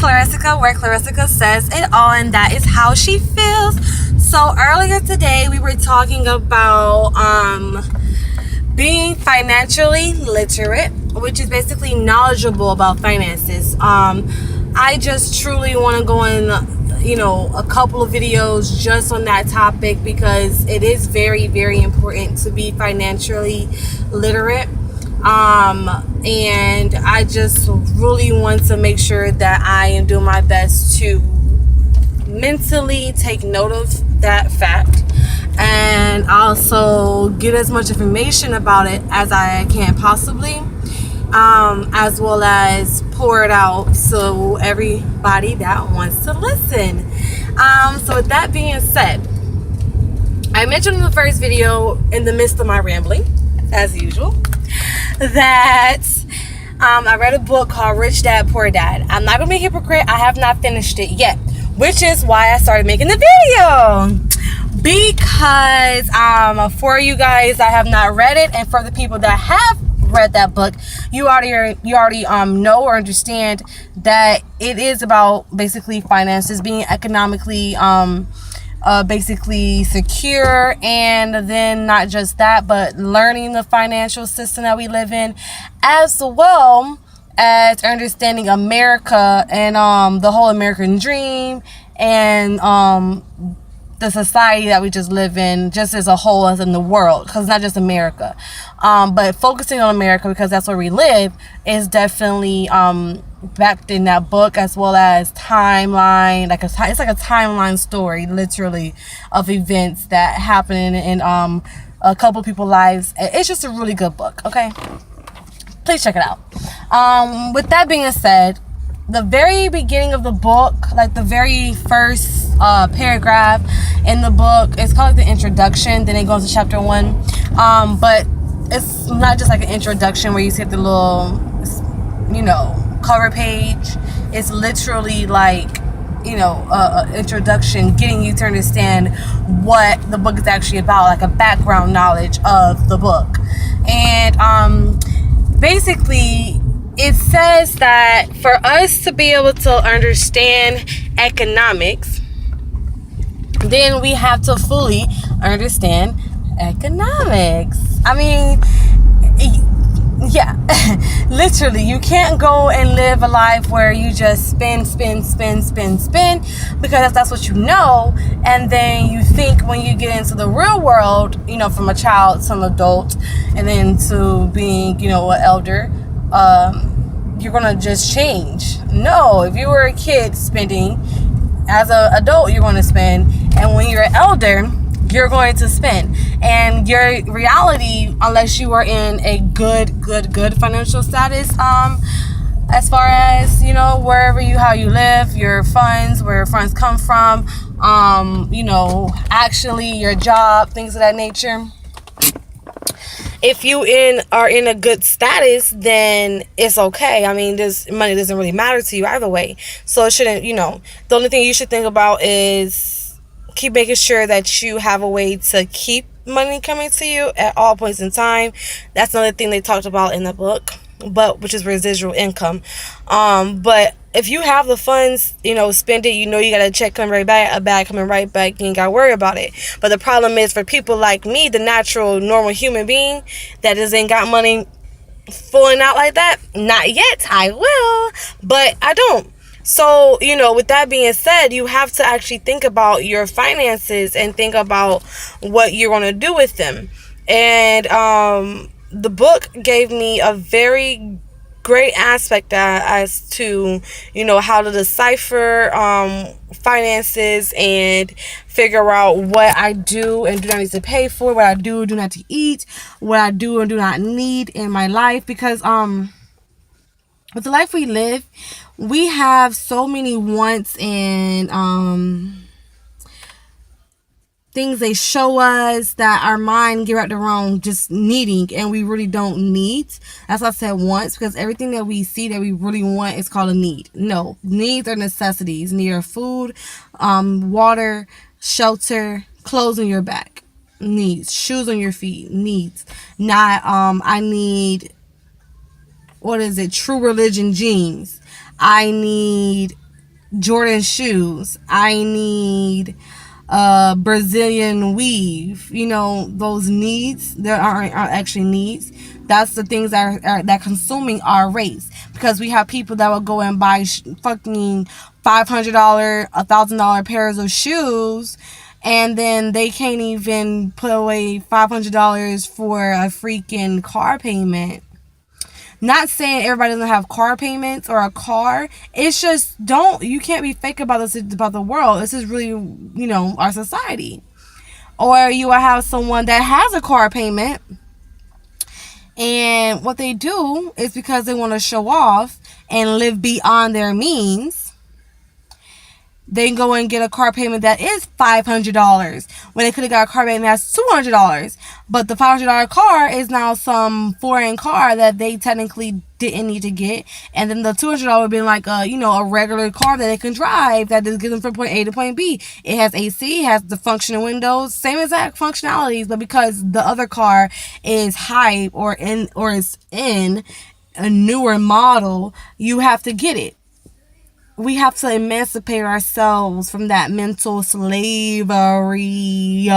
Clarissa, where Clarissa says it all, and that is how she feels. So earlier today, we were talking about being financially literate, which is basically knowledgeable about finances. I just truly want to go in, a couple of videos just on that topic because it is very, very important to be financially literate. And I just really want to make sure that I am doing my best to mentally take note of that fact and also get as much information about it as I can possibly, as well as pour it out so everybody that wants to listen. So with that being said, I mentioned in the first video, in the midst of my rambling, as usual, that I read a book called Rich Dad Poor Dad. I'm not gonna be a hypocrite, I have not finished it yet, which is why I started making the video, because for you guys that have not read it, and for the people that have read that book, you already know or understand that it is about basically finances, being economically basically secure, and then not just that, but learning the financial system that we live in, as well as understanding America and the whole American dream, and the society that we just live in, just as a whole, as in the world, because it's not just America, but focusing on America because that's where we live, is definitely backed in that book, as well as timeline, it's like a timeline story, literally, of events that happen in a couple of people's lives. It's just a really good book. Okay, please check it out. With that being said, the very beginning of the book, like the very first paragraph in the book, it's called the introduction, then it goes to chapter 1, but it's not just like an introduction where you see the little cover page. It's literally like a introduction, getting you to understand what the book is actually about, like a background knowledge of the book. And basically it says that for us to be able to understand economics, then we have to fully understand economics. I mean, yeah, literally, you can't go and live a life where you just spend, because that's what you know, and then you think when you get into the real world, from a child to an adult, and then to being, an elder, you're gonna just change. No, if you were a kid spending, as an adult you're going to spend, and when you're an elder you're going to spend. And your reality, unless you are in a good financial status, as far as wherever how you live, your funds, where your funds come from, actually your job, things of that nature. If you are in a good status, then it's okay. I mean, this money doesn't really matter to you either way. So it shouldn't, the only thing you should think about is keep making sure that you have a way to keep money coming to you at all points in time. That's another thing they talked about in the book, which is residual income. But if you have the funds, spend it, you got a check coming right back, a bag coming right back, you ain't got to worry about it. But the problem is for people like me, the natural, normal human being that just ain't got money falling out like that, not yet. I will, but I don't. So, with that being said, you have to actually think about your finances and think about what you're going to do with them. And the book gave me a very great aspect as to how to decipher finances and figure out what I do and do not need to pay for, what I do not to eat, what I do and do not need in my life. Because with the life we live, we have so many wants and things they show us that our mind get right the wrong just needing, and we really don't need. That's why I said wants, because everything that we see that we really want is called a need. No, needs are necessities. Need are food, water, shelter, clothes on your back. Needs. Shoes on your feet. Needs. Not I need, True Religion jeans. I need Jordan shoes. I need Brazilian weave. You know, those needs, there aren't actually needs. That's the things that consuming our race, because we have people that will go and buy fucking $500, $1,000 pairs of shoes, and then they can't even put away $500 for a freaking car payment. Not saying everybody doesn't have car payments or a car. It's just, you can't be fake about this, about the world. This is really, our society. Or you will have someone that has a car payment, and what they do is because they want to show off and live beyond their means, they go and get a car payment that is $500 when they could have got a car payment that's $200. But the $500 car is now some foreign car that they technically didn't need to get. And then the $200 would be like a regular car that they can drive that just gets them from point A to point B. It has AC, has the functioning windows, same exact functionalities, but because the other car is hype or is in a newer model, you have to get it. We have to emancipate ourselves from that mental slavery.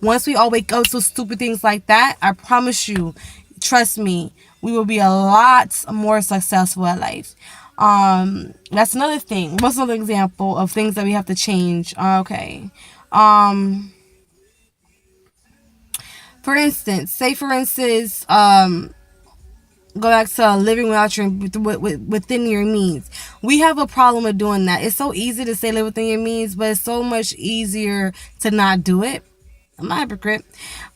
Once we all wake up to stupid things like that, I promise you, trust me, we will be a lot more successful at life. That's another thing. What's another example of things that we have to change? Okay. For instance, go back to living within your means. We have a problem with doing that. It's so easy to say live within your means, but it's so much easier to not do it. I'm not a hypocrite,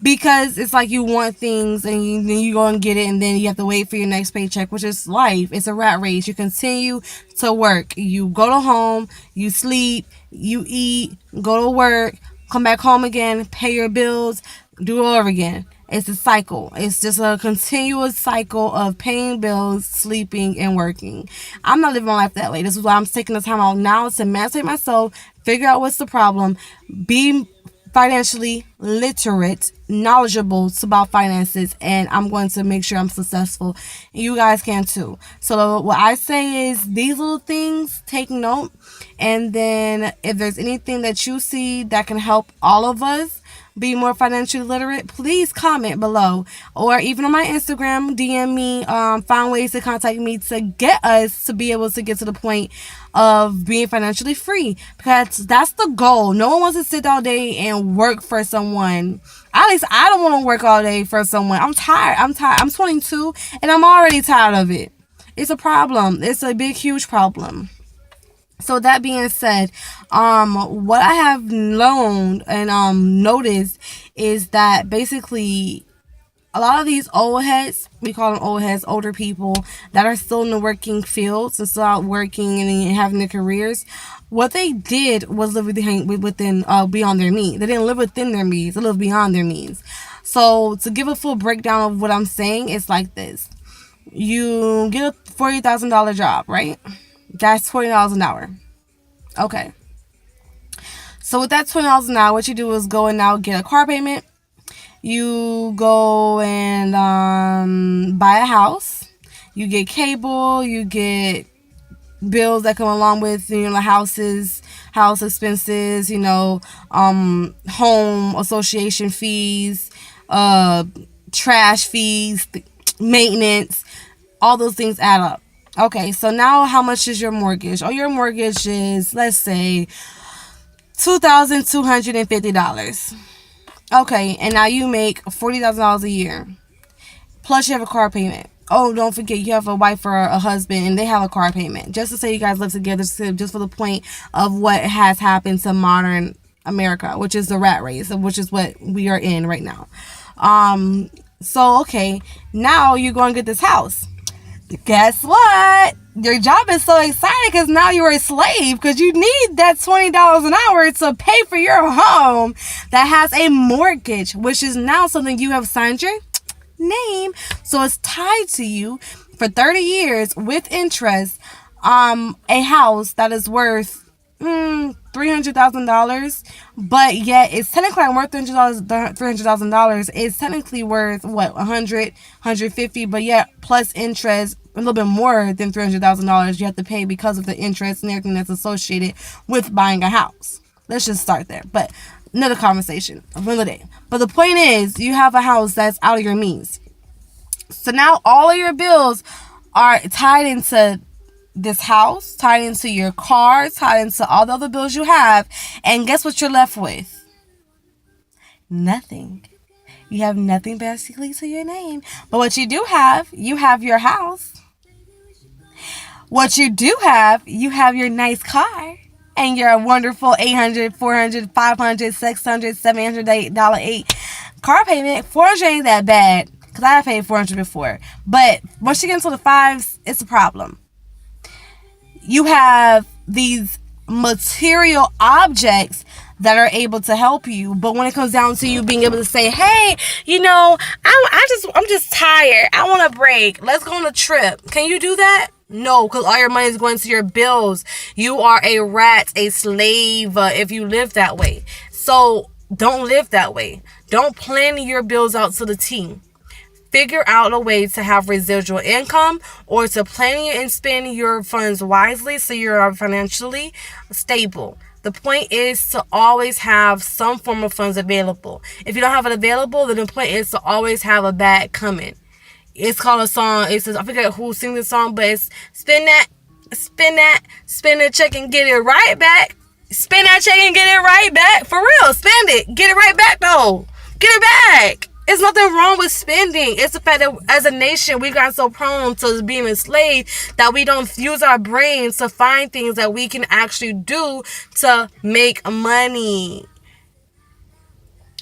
because it's like you want things and then you go and get it, and then you have to wait for your next paycheck, which is life. It's a rat race. You continue to work. You go to home, you sleep, you eat, go to work, come back home again, pay your bills, do it all over again. It's a cycle. It's just a continuous cycle of paying bills, sleeping, and working. I'm not living my life that way. This is why I'm taking the time out now to emancipate myself, figure out what's the problem, be financially literate, knowledgeable about finances, and I'm going to make sure I'm successful. And you guys can too. So what I say is these little things, take note, and then if there's anything that you see that can help all of us be more financially literate, please comment below, or even on my Instagram, DM me, find ways to contact me to get us to be able to get to the point of being financially free, because that's the goal. No one wants to sit all day and work for someone. At least I don't want to work all day for someone. I'm tired. I'm 22 and I'm already tired of it. It's a problem. It's a big, huge problem. So that being said, what I have learned and noticed is that basically a lot of these old heads, we call them old heads, older people that are still in the working fields and still out working and having their careers, what they did was live within beyond their means. They didn't live within their means. They lived beyond their means. So to give a full breakdown of what I'm saying, it's like this. You get a $40,000 job, right? That's $20 an hour. Okay. So with that $20 an hour, what you do is go and now get a car payment. You go and buy a house. You get cable. You get bills that come along with the house expenses. Home association fees, trash fees, maintenance. All those things add up. Okay, so now how much is your mortgage? Oh, your mortgage is, let's say, $2,250. Okay, and now you make $40,000 a year. Plus you have a car payment. Oh, don't forget you have a wife or a husband and they have a car payment. Just to say you guys live together, just for the point of what has happened to modern America, which is the rat race, which is what we are in right now. So, okay, now you're going to get this house. Guess what? Your job is so exciting because now you're a slave, because you need that $20 an hour to pay for your home that has a mortgage, which is now something you have signed your name. So it's tied to you for 30 years with interest. A house that is worth $300,000, but yet it's technically worth $300,000. It's technically worth what, 150, but yet plus interest a little bit more than $300,000 you have to pay because of the interest and everything that's associated with buying a house. Let's just start there. But another conversation, another day. But the point is, you have a house that's out of your means. So now all of your bills are tied into this house, tied into your car, tied into all the other bills you have. And guess what you're left with? Nothing. You have nothing basically to your name. But what you do have, you have your house. What you do have, you have your nice car. And your wonderful $800, $400, $500, $600, $700 car payment. $400 ain't that bad, because I paid $400 before. But once you get into the fives, it's a problem. You have these material objects that are able to help you, but when it comes down to you being able to say, hey, I'm just tired, I want a break, let's go on a trip, can you do that? No, because all your money is going to your bills. You are a rat, a slave, if you live that way. So don't live that way. Don't plan your bills out to the T. Figure out a way to have residual income, or to plan and spend your funds wisely so you're financially stable. The point is to always have some form of funds available. If you don't have it available, then the point is to always have a bag coming. It's called a song. It says, I forget who sings the song, but it's spin the check and get it right back. Spin that check and get it right back. For real, spend it. Get it right back though. Get it back. There's nothing wrong with spending. It's the fact that as a nation, we got so prone to being enslaved that we don't use our brains to find things that we can actually do to make money.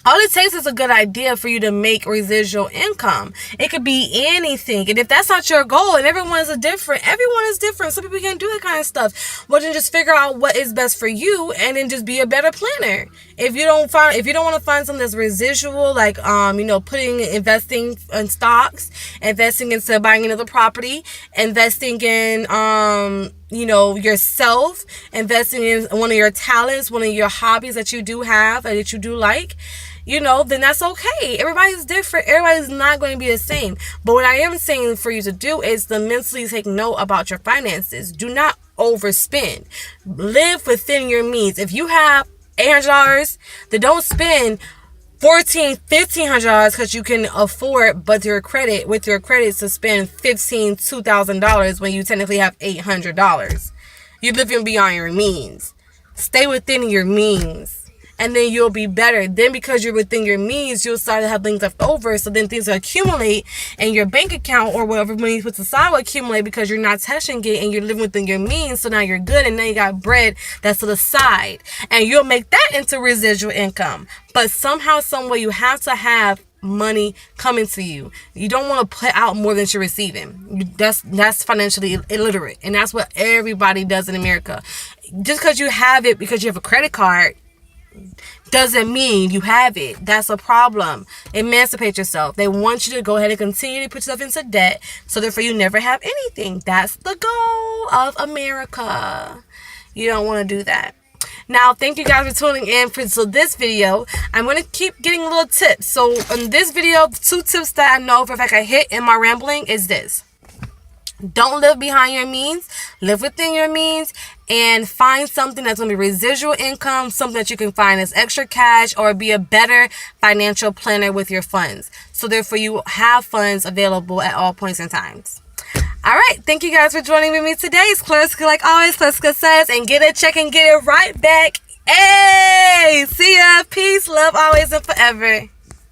All it takes is a good idea for you to make residual income. It could be anything. And if that's not your goal, and everyone is different. Some people can't do that kind of stuff. Well, then just figure out what is best for you, and then just be a better planner. If you don't want to find something that's residual, like investing in stocks, investing into buying another property, investing in yourself, investing in one of your talents, one of your hobbies that you do have and that you do like, then that's okay. Everybody's different. Everybody's not going to be the same. But what I am saying for you to do is to mentally take note about your finances. Do not overspend. Live within your means. If you have $800, then don't spend $1,400, $1,500 because you can afford, but with your credit to spend $1,500, $2,000 when you technically have $800. You're living beyond your means. Stay within your means, and then you'll be better. Then because you're within your means, you'll start to have things left over. So then things will accumulate, and your bank account or whatever money you put aside will accumulate because you're not touching it and you're living within your means. So now you're good, and now you got bread that's to the side, and you'll make that into residual income. But somehow, some way, you have to have money coming to you. You don't want to put out more than you're receiving. That's financially illiterate, and that's what everybody does in America. Just because you have it because you have a credit card doesn't mean you have it. That's a problem. Emancipate yourself. They want you to go ahead and continue to put yourself into debt, so therefore you never have anything. That's the goal of America. You don't want to do that. Now, thank you guys for tuning in for this video. I'm going to keep getting little tips. So in this video, 2 tips that I know for a fact I hit in my rambling is this. Don't live behind your means. Live within your means, and find something that's going to be residual income, something that you can find as extra cash, or be a better financial planner with your funds. So therefore you have funds available at all points in times. All right, thank you guys for joining with me today. It's Clariska, like always. Clariska says, and get a check and get it right back. Hey, see ya. Peace, love, always and forever.